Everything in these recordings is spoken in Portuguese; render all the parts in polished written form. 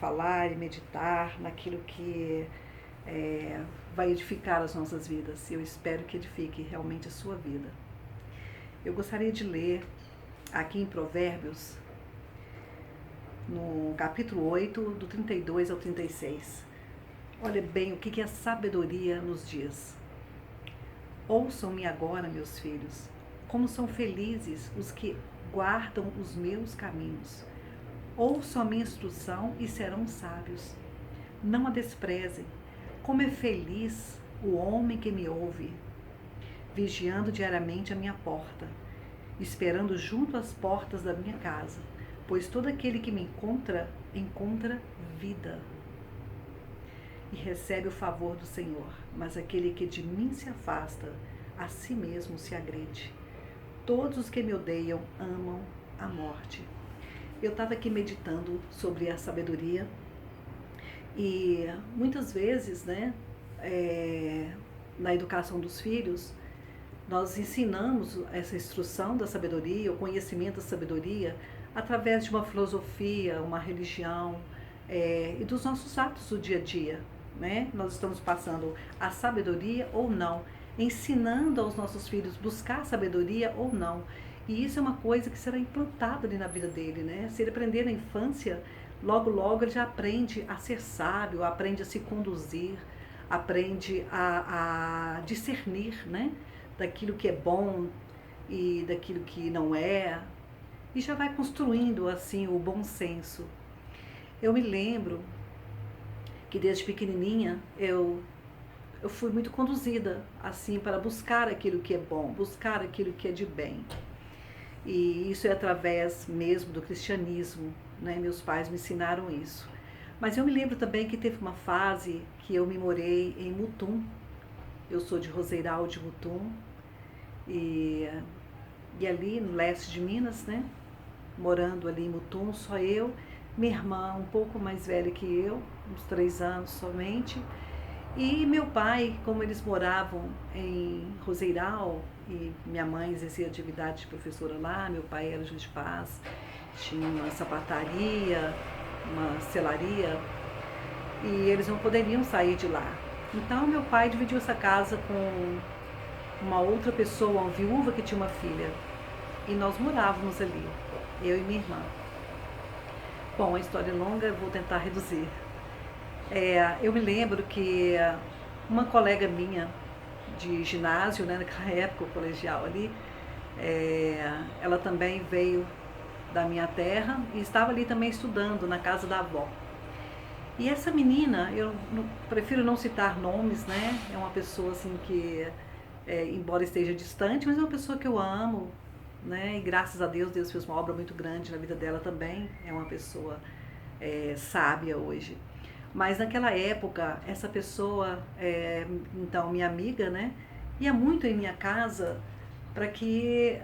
falar e meditar naquilo que vai edificar as nossas vidas. Eu espero que edifique realmente a sua vida. Eu gostaria de ler aqui em Provérbios, no capítulo 8, do 32 ao 36. Olha bem o que a sabedoria nos diz. Ouçam-me agora, meus filhos, como são felizes os que guardam os meus caminhos. Ouçam a minha instrução e serão sábios. Não a desprezem. Como é feliz o homem que me ouve, vigiando diariamente a minha porta, esperando junto às portas da minha casa, pois todo aquele que me encontra vida e recebe o favor do Senhor, mas aquele que de mim se afasta, a si mesmo se agride. Todos os que me odeiam amam a morte. Eu estava aqui meditando sobre a sabedoria e muitas vezes, na educação dos filhos, nós ensinamos essa instrução da sabedoria, o conhecimento da sabedoria, através de uma filosofia, uma religião e dos nossos atos do dia a dia. Nós estamos passando a sabedoria ou não, ensinando aos nossos filhos buscar sabedoria ou não. E isso é uma coisa que será implantada ali na vida dele, Se ele aprender na infância, logo ele já aprende a ser sábio, aprende a se conduzir, aprende a discernir, daquilo que é bom e daquilo que não é, e já vai construindo assim o bom senso. Eu me lembro que desde pequenininha eu fui muito conduzida assim para buscar aquilo que é bom, buscar aquilo que é de bem. E isso é através mesmo do cristianismo, Meus pais me ensinaram isso. Mas eu me lembro também que teve uma fase que eu me morei em Mutum. Eu sou de Roseiral de Mutum e ali no leste de Minas, Morando ali em Mutum, só eu, minha irmã um pouco mais velha que eu, uns 3 anos somente, e meu pai, como eles moravam em Roseiral e minha mãe exercia atividade de professora lá, meu pai era juiz de paz, tinha uma sapataria, uma selaria, e eles não poderiam sair de lá. Então meu pai dividiu essa casa com uma outra pessoa, uma viúva que tinha uma filha, e nós morávamos ali, eu e minha irmã. Bom, a história é longa, eu vou tentar reduzir. Eu me lembro que uma colega minha de ginásio, naquela época, o colegial ali, ela também veio da minha terra e estava ali também estudando na casa da avó. E essa menina, eu prefiro não citar nomes, É uma pessoa assim que, embora esteja distante, mas é uma pessoa que eu amo, E graças a Deus, Deus fez uma obra muito grande na vida dela também. É uma pessoa sábia hoje. Mas naquela época, essa pessoa, então minha amiga, ia muito em minha casa para que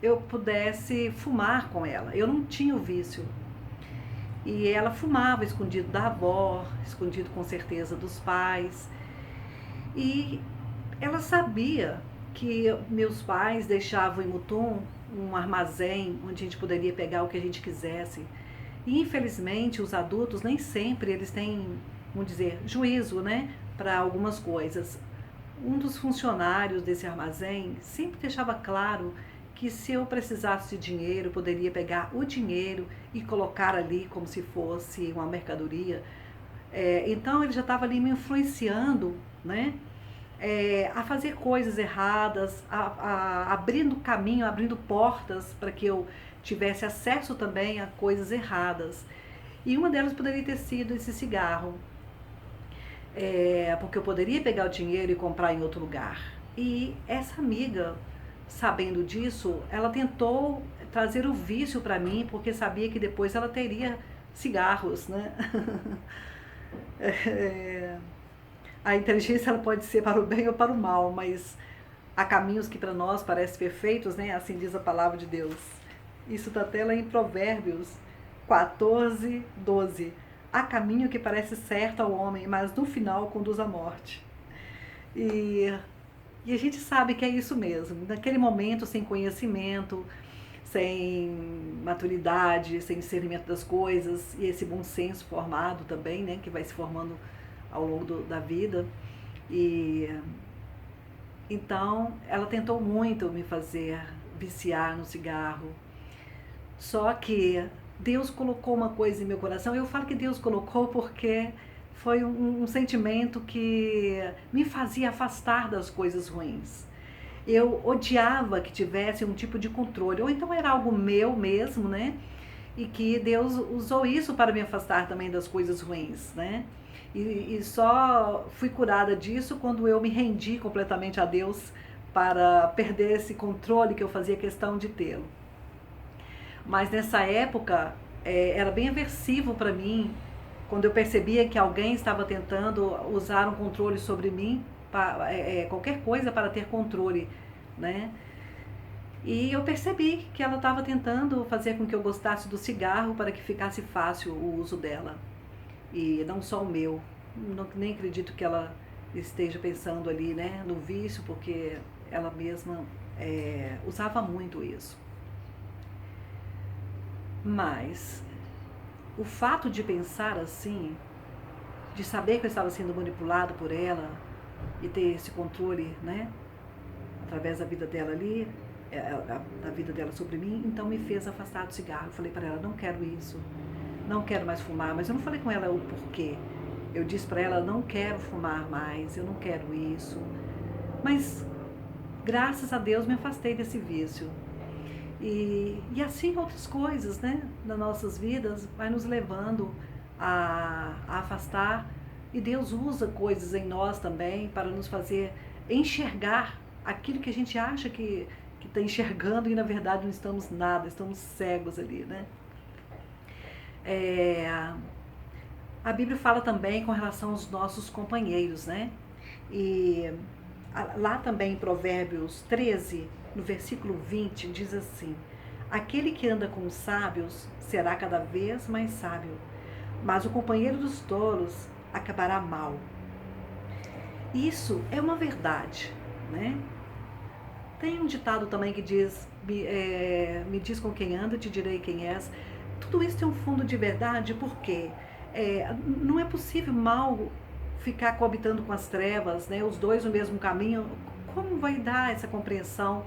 eu pudesse fumar com ela. Eu não tinha o vício. E ela fumava escondido da avó, escondido com certeza dos pais. E ela sabia que meus pais deixavam em Mutum um armazém onde a gente poderia pegar o que a gente quisesse. E infelizmente os adultos nem sempre eles têm, vamos dizer, juízo, para algumas coisas. Um dos funcionários desse armazém sempre deixava claro que se eu precisasse de dinheiro, eu poderia pegar o dinheiro e colocar ali como se fosse uma mercadoria. Então ele já estava ali me influenciando, a fazer coisas erradas, abrindo caminho, abrindo portas para que eu tivesse acesso também a coisas erradas. E uma delas poderia ter sido esse cigarro, porque eu poderia pegar o dinheiro e comprar em outro lugar. E essa amiga, sabendo disso, ela tentou trazer o vício para mim, porque sabia que depois ela teria cigarros, A inteligência ela pode ser para o bem ou para o mal, mas há caminhos que para nós parecem perfeitos, Assim diz a palavra de Deus. Isso está até lá em Provérbios 14, 12. Há caminho que parece certo ao homem, mas no final conduz à morte. E a gente sabe que é isso mesmo. Naquele momento, sem conhecimento, sem maturidade, sem discernimento das coisas, e esse bom senso formado também, né, que vai se formando ao longo da vida. E então ela tentou muito me fazer viciar no cigarro. Só que Deus colocou uma coisa em meu coração. Eu falo que Deus colocou porque foi um sentimento que me fazia afastar das coisas ruins. Eu odiava que tivesse um tipo de controle, ou então era algo meu mesmo, né? E que Deus usou isso para me afastar também das coisas ruins, né? E só fui curada disso quando eu me rendi completamente a Deus para perder esse controle que eu fazia questão de tê-lo. Mas nessa época era bem aversivo para mim, quando eu percebia que alguém estava tentando usar um controle sobre mim, qualquer coisa para ter controle, né? E eu percebi que ela estava tentando fazer com que eu gostasse do cigarro para que ficasse fácil o uso dela. E não só o meu. Nem acredito que ela esteja pensando ali, né, no vício, porque ela mesma usava muito isso. Mas o fato de pensar assim, de saber que eu estava sendo manipulado por ela e ter esse controle, né, através da vida dela ali, da vida dela sobre mim, então me fez afastar do cigarro. Eu falei para ela, não quero isso, não quero mais fumar, mas eu não falei com ela o porquê. Eu disse para ela, não quero fumar mais, eu não quero isso. Mas, graças a Deus, me afastei desse vício. E assim outras coisas, né, nas nossas vidas, vai nos levando a afastar. E Deus usa coisas em nós também para nos fazer enxergar aquilo que a gente acha que está enxergando e na verdade não estamos nada, estamos cegos ali, né? A Bíblia fala também com relação aos nossos companheiros, né? E lá também em Provérbios 13, no versículo 20, diz assim: aquele que anda com os sábios será cada vez mais sábio, mas o companheiro dos tolos acabará mal. Isso é uma verdade, né? Tem um ditado também que diz, me diz com quem anda, te direi quem és. Tudo isso tem um fundo de verdade, porque não é possível mal ficar coabitando com as trevas, né? Os dois no mesmo caminho. Como vai dar essa compreensão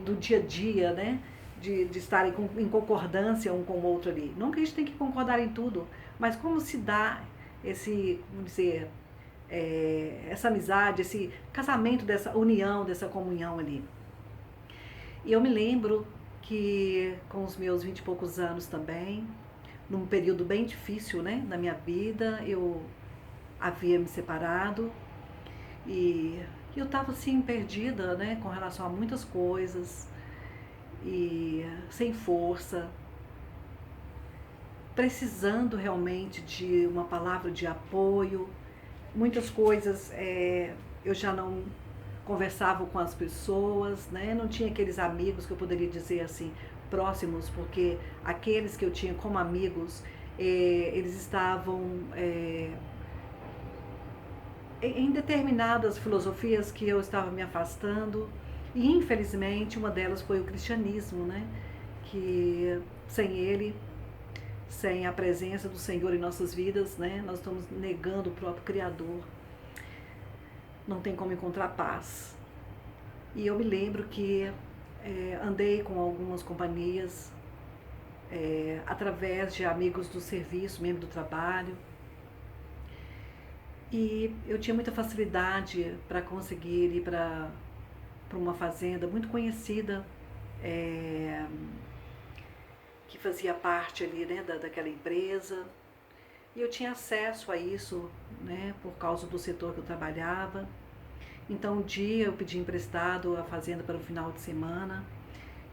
do dia a dia, né? De estarem em concordância um com o outro ali. Não que a gente tem que concordar em tudo, mas como se dá esse, vamos dizer, essa amizade, esse casamento, dessa união, dessa comunhão ali. E eu me lembro que com os meus 20 e poucos anos também, num período bem difícil, né, na minha vida, eu havia me separado e eu estava assim perdida, né, com relação a muitas coisas e sem força, precisando realmente de uma palavra de apoio. Muitas coisas eu já não conversava com as pessoas, né? Não tinha aqueles amigos que eu poderia dizer assim, próximos, porque aqueles que eu tinha como amigos, eles estavam em determinadas filosofias que eu estava me afastando, e infelizmente uma delas foi o cristianismo, né? Que sem ele, sem a presença do Senhor em nossas vidas, né, nós estamos negando o próprio Criador. Não tem como encontrar paz. E eu me lembro que andei com algumas companhias através de amigos do serviço, mesmo do trabalho. E eu tinha muita facilidade para conseguir ir para uma fazenda muito conhecida, que fazia parte ali, né, daquela empresa. E eu tinha acesso a isso, né, por causa do setor que eu trabalhava. Então um dia eu pedi emprestado a fazenda para o final de semana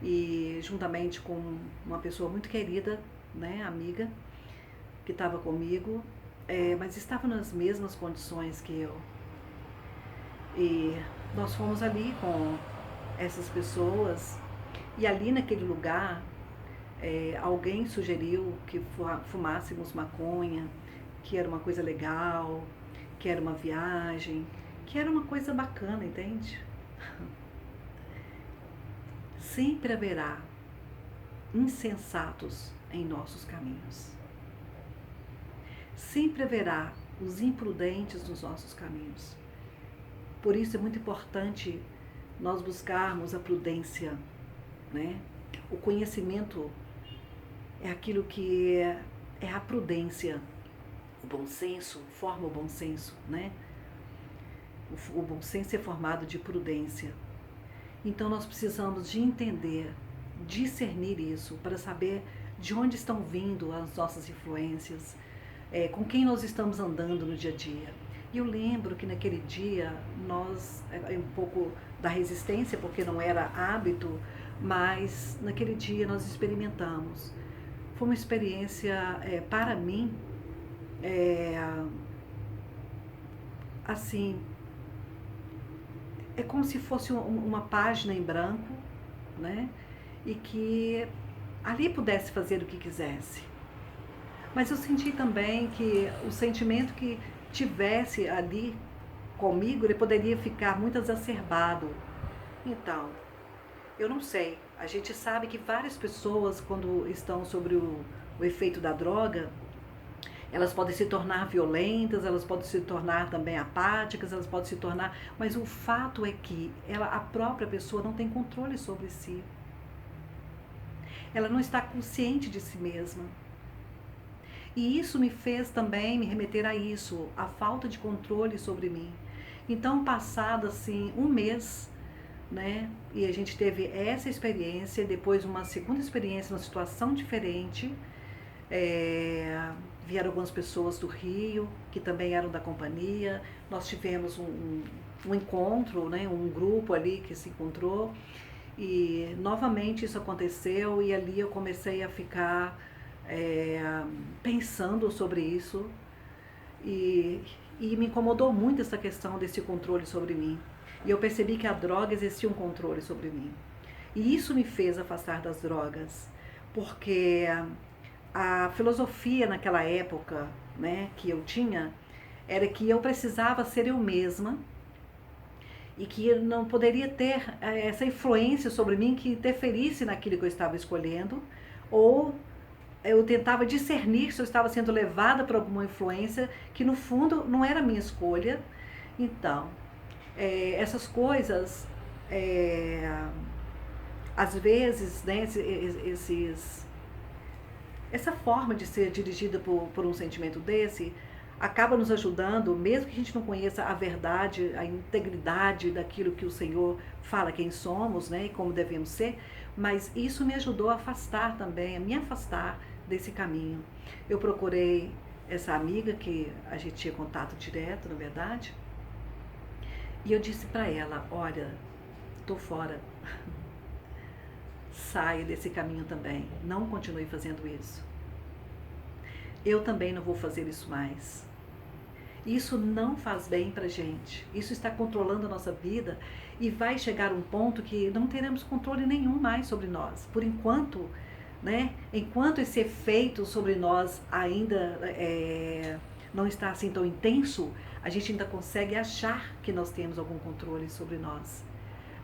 e juntamente com uma pessoa muito querida, né, amiga, que estava comigo, mas estava nas mesmas condições que eu. E nós fomos ali com essas pessoas e ali naquele lugar alguém sugeriu que fumássemos maconha, que era uma coisa legal, que era uma viagem, que era uma coisa bacana, entende? Sempre haverá insensatos em nossos caminhos. Sempre haverá os imprudentes nos nossos caminhos. Por isso é muito importante nós buscarmos a prudência, né? O conhecimento é aquilo que é a prudência. O bom senso forma o bom senso, né? O bom senso é formado de prudência. Então nós precisamos de entender, discernir isso, para saber de onde estão vindo as nossas influências, com quem nós estamos andando no dia a dia. E eu lembro que naquele dia nós, um pouco da resistência, porque não era hábito, mas naquele dia nós experimentamos. Foi uma experiência, para mim, assim, é como se fosse uma página em branco, né? E que ali pudesse fazer o que quisesse. Mas eu senti também que o sentimento que tivesse ali comigo, ele poderia ficar muito exacerbado. Então, eu não sei. A gente sabe que várias pessoas, quando estão sobre o efeito da droga, elas podem se tornar violentas, elas podem se tornar também apáticas, elas podem se tornar... Mas o fato é que a própria pessoa não tem controle sobre si. Ela não está consciente de si mesma. E isso me fez também me remeter a isso, a falta de controle sobre mim. Então, passado assim um mês, né, e a gente teve essa experiência, depois uma segunda experiência, uma situação diferente, vieram algumas pessoas do Rio, que também eram da companhia, nós tivemos um encontro, né, um grupo ali que se encontrou, e novamente isso aconteceu, e ali eu comecei a ficar pensando sobre isso, e me incomodou muito essa questão desse controle sobre mim. E eu percebi que a droga exercia um controle sobre mim. E isso me fez afastar das drogas, porque a filosofia naquela época, né, que eu tinha, era que eu precisava ser eu mesma e que eu não poderia ter essa influência sobre mim que interferisse naquilo que eu estava escolhendo, ou eu tentava discernir se eu estava sendo levada por alguma influência que no fundo não era minha escolha. Então, essas coisas, às vezes, né, essa forma de ser dirigida por um sentimento desse, acaba nos ajudando, mesmo que a gente não conheça a verdade, a integridade daquilo que o Senhor fala quem somos, né, e como devemos ser, mas isso me ajudou a afastar também, a me afastar desse caminho. Eu procurei essa amiga que a gente tinha contato direto, na verdade, e eu disse para ela, olha, tô fora, saia desse caminho também, não continue fazendo isso. Eu também não vou fazer isso mais. Isso não faz bem pra gente, isso está controlando a nossa vida e vai chegar um ponto que não teremos controle nenhum mais sobre nós. Por enquanto, né, enquanto esse efeito sobre nós ainda não está assim tão intenso, a gente ainda consegue achar que nós temos algum controle sobre nós.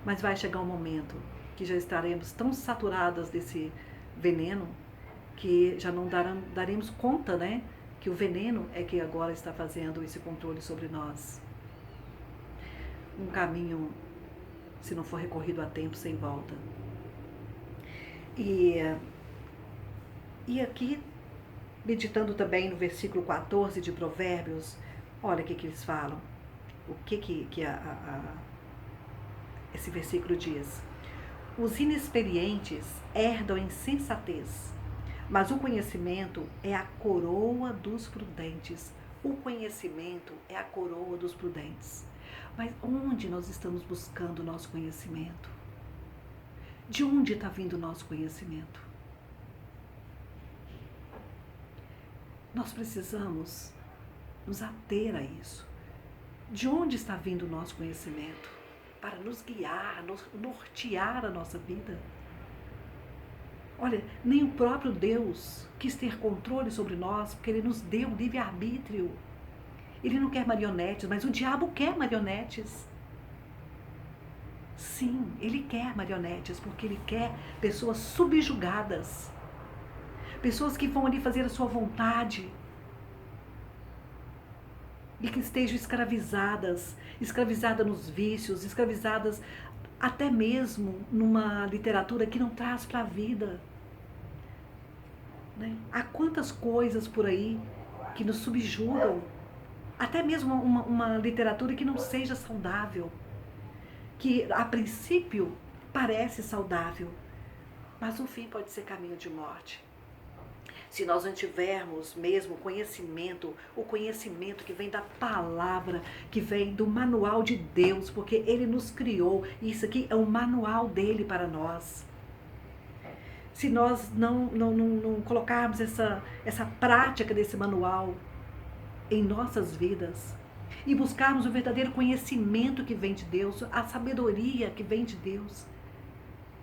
Mas vai chegar um momento que já estaremos tão saturadas desse veneno que já não daremos conta, né, que o veneno é que agora está fazendo esse controle sobre nós. Um caminho, se não for recorrido a tempo, sem volta. E aqui, meditando também no versículo 14 de Provérbios, olha o que eles falam. O que esse versículo diz? Os inexperientes herdam a insensatez, mas o conhecimento é a coroa dos prudentes. O conhecimento é a coroa dos prudentes. Mas onde nós estamos buscando o nosso conhecimento? De onde está vindo o nosso conhecimento? Nós precisamos nos ater a isso. De onde está vindo o nosso conhecimento? Para nos guiar, nos nortear a nossa vida. Olha, nem o próprio Deus quis ter controle sobre nós, porque Ele nos deu livre-arbítrio. Ele não quer marionetes, mas o diabo quer marionetes. Sim, ele quer marionetes, porque ele quer pessoas subjugadas. Pessoas que vão ali fazer a sua vontade. E que estejam escravizadas, escravizadas nos vícios, escravizadas até mesmo numa literatura que não traz para a vida. Né? Há quantas coisas por aí que nos subjugam, até mesmo uma literatura que não seja saudável, que a princípio parece saudável, mas no fim pode ser caminho de morte. Se nós não tivermos mesmo conhecimento, o conhecimento que vem da palavra, que vem do manual de Deus, porque Ele nos criou, e isso aqui é o manual dele para nós. Se nós não colocarmos essa prática desse manual em nossas vidas, e buscarmos o verdadeiro conhecimento que vem de Deus, a sabedoria que vem de Deus,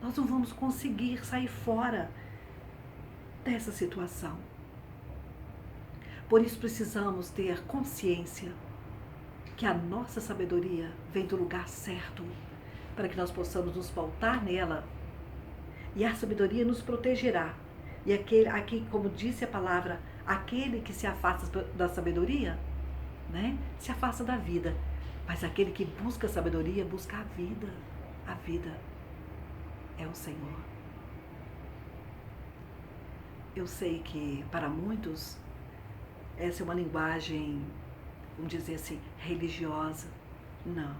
nós não vamos conseguir sair fora dessa situação. Por isso precisamos ter consciência que a nossa sabedoria vem do lugar certo, para que nós possamos nos pautar nela, e a sabedoria nos protegerá. E aqui, como disse a palavra, aquele que se afasta da sabedoria, né, se afasta da vida. Mas aquele que busca a sabedoria, busca a vida. A vida é o Senhor. Eu sei que para muitos essa é uma linguagem, vamos dizer assim, religiosa. Não.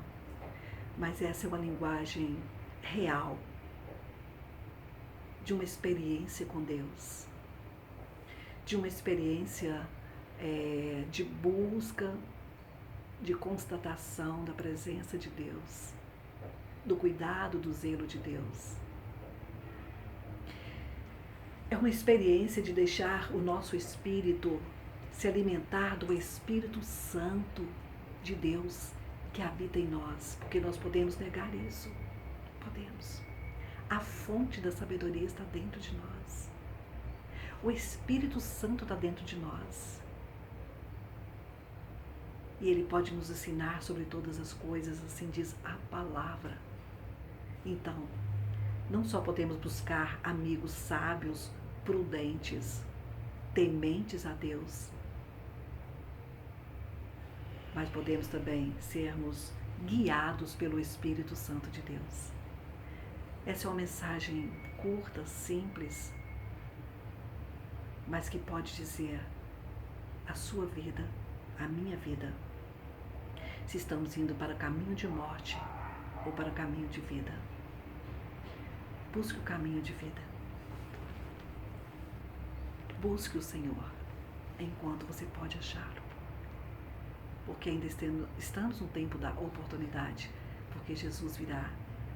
Mas essa é uma linguagem real, de uma experiência com Deus, de uma experiência de busca, de constatação da presença de Deus, do cuidado, do zelo de Deus. É uma experiência de deixar o nosso espírito se alimentar do Espírito Santo de Deus que habita em nós, porque nós podemos negar isso. Podemos. A fonte da sabedoria está dentro de nós. O Espírito Santo está dentro de nós. E Ele pode nos ensinar sobre todas as coisas, assim diz a palavra. Então, não só podemos buscar amigos sábios, prudentes, tementes a Deus, mas podemos também sermos guiados pelo Espírito Santo de Deus. Essa é uma mensagem curta, simples, mas que pode dizer a sua vida, a minha vida, se estamos indo para caminho de morte ou para caminho de vida. Busque o caminho de vida. Busque o Senhor enquanto você pode achá-lo. Porque ainda estamos no tempo da oportunidade, porque Jesus virá.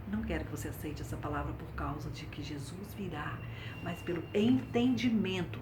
Não quero que você aceite essa palavra por causa de que Jesus virá, mas pelo entendimento